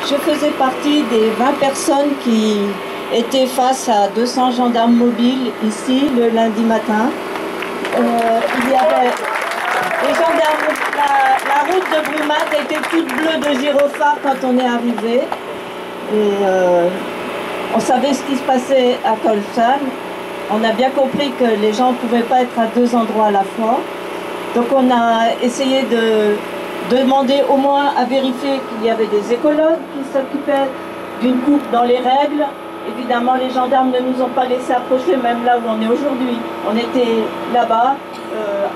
Je faisais partie des 20 personnes qui étaient face à 200 gendarmes mobiles ici le lundi matin. Il y avait les gendarmes, la route de Brumath était toute bleue de gyrophares quand on est arrivé. Et on savait ce qui se passait à Colsam. On a bien compris que les gens ne pouvaient pas être à deux endroits à la fois. Donc on a essayé de demander au moins à vérifier qu'il y avait des écologues qui s'occupaient d'une coupe dans les règles. Évidemment, les gendarmes ne nous ont pas laissé approcher, même là où on est aujourd'hui. On était là-bas,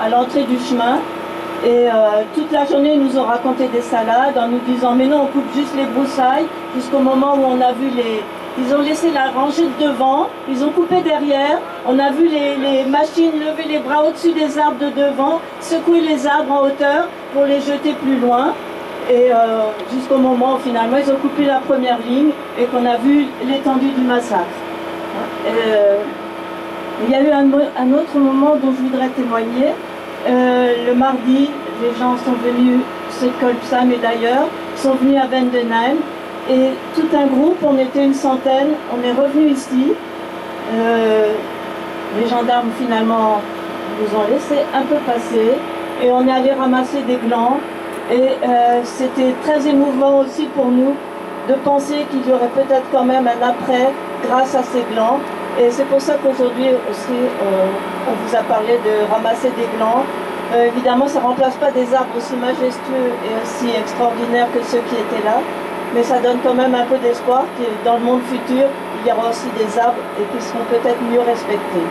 à l'entrée du chemin. Et toute la journée, ils nous ont raconté des salades en nous disant « Mais non, on coupe juste les broussailles » jusqu'au moment où on a vu les... Ils ont laissé la rangée de devant, ils ont coupé derrière, on a vu les machines lever les bras au-dessus des arbres de devant, secouer les arbres en hauteur pour les jeter plus loin. Et jusqu'au moment où finalement ils ont coupé la première ligne et qu'on a vu l'étendue du massacre. Il y a eu un autre moment dont je voudrais témoigner. Le mardi, les gens sont venus, ceux de Colpsam et d'ailleurs, sont venus à Vendenheim. Et tout un groupe, on était une centaine, on est revenu ici. Les gendarmes finalement nous ont laissé un peu passer et on est allé ramasser des glands. Et c'était très émouvant aussi pour nous de penser qu'il y aurait peut-être quand même un après grâce à ces glands. Et c'est pour ça qu'aujourd'hui aussi on vous a parlé de ramasser des glands. Évidemment, ça ne remplace pas des arbres aussi majestueux et aussi extraordinaires que ceux qui étaient là. Mais ça donne quand même un peu d'espoir que dans le monde futur, il y aura aussi des arbres et qui seront peut-être mieux respectés.